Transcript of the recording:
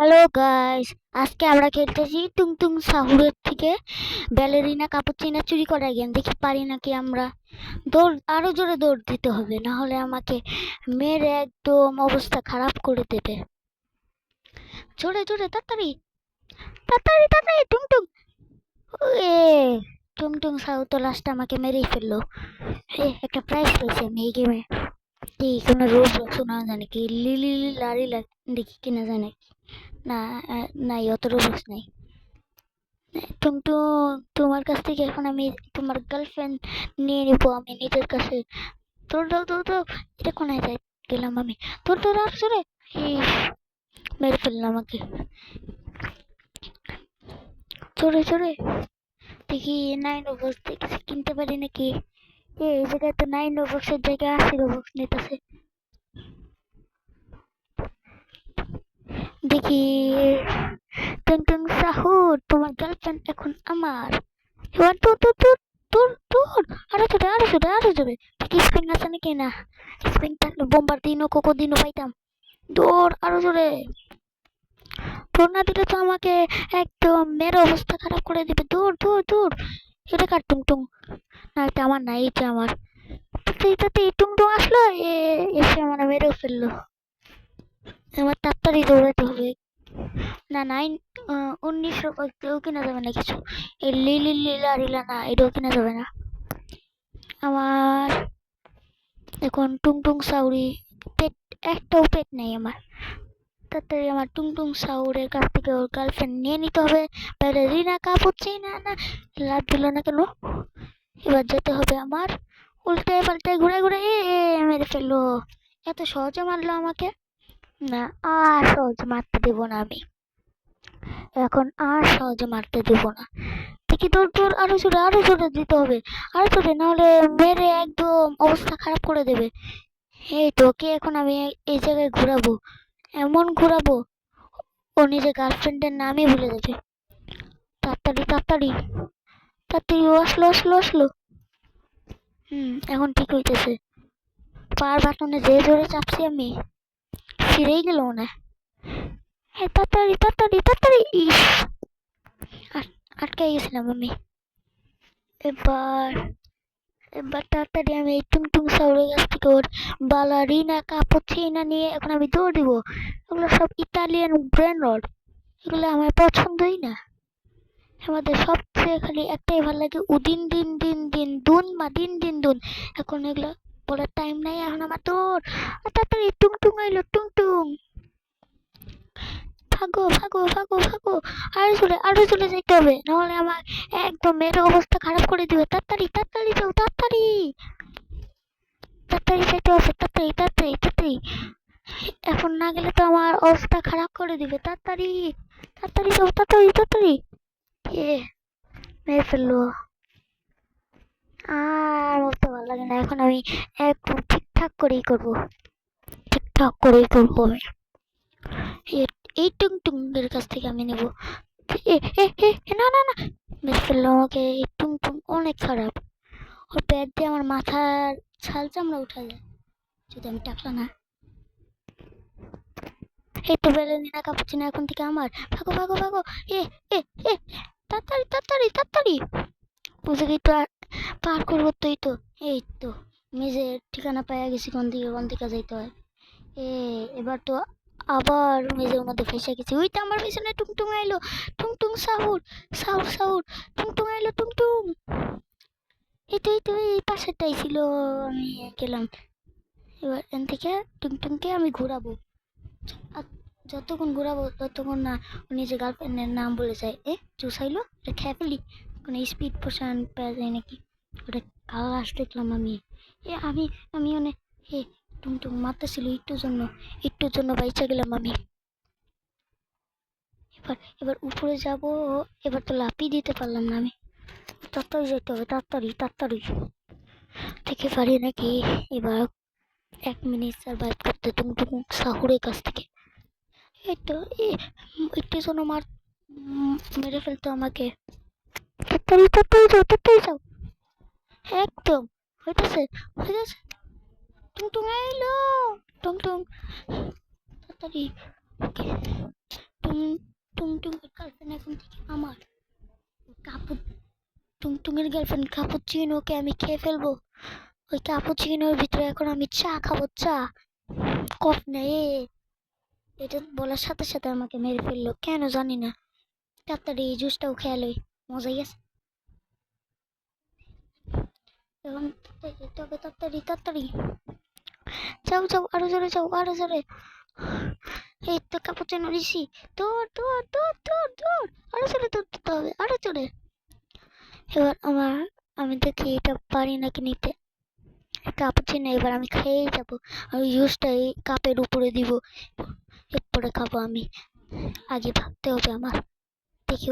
Hello guys, আজকে আমরা খেলতেছি টুং টুং সাহুরের থেকে ব্যালেরিনা কাপুচিনা চুরি করা গেম। দেখি পারি নাকি আমরা। দৌড়, আরো জোরে দৌড় দিতে হবে, না হলে আমাকে মেরে একদম অবস্থা খারাপ করে দেবে। জোরে জোরে, তাড়াতাড়ি তাড়াতাড়ি তাড়াতাড়ি, টুং টুং। এ টুং টুং সাহু তো লাস্ট আমাকে মেরেই ফেললো। একটা প্রাইজ পেয়েছি আমি এই গেমে। কি কোনো রোজ শোনা জানে কি লিলি লারি দেখি কিনা জানে না। নাই, অত রোবক্স নাই। কিন্তু তোমার কাছ থেকে এখন আমি তোমার গার্লফ্রেন্ড নিয়ে নিবো আমি নিজের কাছে। তোর দাও তোর দাও, এটা কোনায় যাই গেলাম আমি। তোর তোর আর সরে, মেরে ফেললাম আমাকে। চড়ে চড়ে দেখি 9 রোবক্স দেখছি কিনতে পারি নাকি। এই জায়গায় তো 9 রোবক্সের জায়গায় 80 রোবক্স নিতেছে। দেখি টুনটুন সাহুর তোমার গার্লফ্রেন্ড এখন আমার। এবার তোর তোর তোর তোর তোর আরো জোরে আরো জোরে আরো জোরে। দেখি স্প্রিং আছে নাকি না। স্প্রিং থাকলে বোম্বার দিনও কোকো দিনও পাইতাম। দৌড় আরো জোরে। তোর না দিলে তো আমাকে একদম মেরে অবস্থা খারাপ করে দিবে। দৌড় দৌড় দৌড়। এটা কার টুংটুং? না, এটা আমার না, এটা আমার। তাতে তাতে টুংটুং আসলো, এসে আমার মেরেও ফেললো। আমার তাড়াতাড়ি দৌড়াতে হবে। না, 19 কেউ কিনা যাবে না কিছু। এই লিলি লীলা রিলা না, এটাও কিনা যাবে না আমার। এখন টুংটুং সাউরি পেট, একটাও পেট নেই আমার। তাড়াতাড়ি আমার টুংটুং সাউরের কাছ থেকে ওর গার্লফ্রেন্ড নিয়ে নিতে হবে। ব্যালেরিনা কাপুচিনা না, লাভ দিল না কেন। এবার যেতে হবে আমার। উল্টে পাল্টে ঘুরে ঘুরে মেরে ফেললো। এত সহজে মারলো আমাকে। না, আর সহজে মারতে দেবো না আমি। এখন আর সহজে মারতে দেবো না। দেখি তোর তোর আরো জোরে দিতে হবে। আরো জোরে, নাহলে মেরে একদম অবস্থা খারাপ করে দেবে। এই তোকে এখন আমি এই জায়গায় ঘুরাবো, এমন ঘুরাবো ও নিজের গার্লফ্রেন্ডের নামই ভুলে যাবে। তাড়াতাড়ি তাড়াতাড়ি তাড়াতাড়ি, ও আসলো আসলো আসলো। এখন ঠিক হইতেছে। পার বাটনে যে জোরে চাপছি আমি, ফিরেই গেল না। হ্যাঁ, তাড়াতাড়ি তাড়াতাড়ি তাড়াতাড়ি, ইস, আটকে গেছিলাম আমি। এবার এবার তাড়াতাড়ি আমি এই টুংটুং সাউরের কাছ থেকে ওর বালারিনা কাপুচিনা নিয়ে এখন আমি দৌড় দিব। এগুলো সব ইতালিয়ান ব্র্যান্ড, এগুলো আমার পছন্দই না। আমাদের সবচেয়ে খালি একটাই ভালো লাগে, উদিন দিন দিন দিন দুন মা দিন দিন দুন। এখন এগুলো বলার টাইম নাই, এখন আমার দৌড়। তাড়াতাড়ি টুংটুং আইলো, টুংটুং ভাগো ভাগো ভাগো ভাগো। আরো জোরে যেতে হবে, নাহলে আমার একদম মেয়ের অবস্থা খারাপ করে দিবে। তাড়াতাড়ি তাড়াতাড়ি যাও, তাড়াতাড়ি তাড়াতাড়ি যেতে হবে, তাড়াতাড়ি তাড়াতাড়ি তাড়াতাড়ি। এখন না গেলে তো আমার অবস্থা খারাপ করে দিবে। তাড়াতাড়ি তাড়াতাড়ি যাও, তাড়াতাড়ি তাড়াতাড়ি। এ মেরে ফেললো। আর বলতে ভালো লাগে না, এখন আমি একদম ঠিকঠাক করেই করবো, ঠিকঠাক করেই করবো আমি। এই টুংটুং এর কাছ থেকে আমি নেবো। এ এ এ না না না, মেরে ফেললো আমাকে। এই টুংটুং অনেক খারাপ। ওর পেট দিয়ে আমার মাথার ছাল চামড়া উঠা যায় যদি আমি টাকলা না। এই তো ব্যালেরিনা কাপুচিনা এখন থেকে আমার। ভাগো ভাগো ভাগো। এ এ এ তাড়াতাড়ি তাড়াতাড়ি তাড়াতাড়ি। বুঝে তো পার করবো তো। এই তো নিজের ঠিকানা পাইয়া গেছি, কোন দিকে যাইতে হয়। এবার তো আবার মেজের মধ্যে ফেসে গেছি। ওই তো আমার পিছনে টুংটুং আইলো। টুংটুং সাহুর সাহুর সাহুর, টুংটুং আইলো টুংটুং। এই তো এই পাশেরটাই ছিল, আমি গেলাম। এবার এখান থেকে টুংটুংকে আমি ঘোরাবো। আর যতক্ষণ ঘোরাবো ততক্ষণ না ও নিজের গার্লফ্রেন্ডের নাম বলে যায়। চুষাইলো, এটা খেয়ে ফেলি। কোনো স্পিড পোশন পাওয়া যায় নাকি। ওটা কালার দেখলাম আমি। আমি আমি অনেক টুংটুং মারতেছিল একটুর জন্য বাইচা গেলাম আমি। এবার উপরে যাব। এবার তো লাফিয়ে দিতে পারলাম না আমি। তাড়াতাড়ি যেতে হবে, তাড়াতাড়ি তাড়াতাড়ি। থেকে পারি নাকি এবার 1 মিনিট সার্ভাইভ করতে টুংটুং সাহুরের কাছ থেকে। এই তো একটু জন্য মেরে ফেলতো আমাকে। তাড়াতাড়ি তাড়াতাড়ি যাও, তাড়াতাড়ি যাও। একদম হইতেছে হইতেছে। টুংটুং এলো, টুংটুং তাড়াতাড়ি। টুং টুংটুঙের গার্লফ্রেন্ড এখন থেকে আমার। কাপু টুংটুঙের গার্লফ্রেন্ড কাপুচিনোকে আমি খেয়ে ফেলবো। ওই কাপুচিনোর ভিতরে এখন আমি চা খাবো, চা। কফ নেই, এটা বলার সাথে সাথে আমাকে মেরে ফেললো কেন জানি না। তাড়াতাড়ি এই জুসটাও খেয়ে লই, মজাই আছে। এখন তবে তাড়াতাড়ি তাড়াতাড়ি যাও যাও, আরো জোরে যাও, আরো জোরে। এই তো কাপুচিনো ঋষি, দৌড় দৌড় দৌড় দৌড় দৌড়, আরো জোরে দৌড় দিতে হবে, আরো জোরে। এবার আমি দেখি এটা পারি নাকি নিতে। কাপুচিনো এবার আমি খেয়েই যাবো। আমি জুসটা এই কাপের উপরে দিব, এরপরে খাবো আমি। আগে ভাবতে হবে আমার। দেখি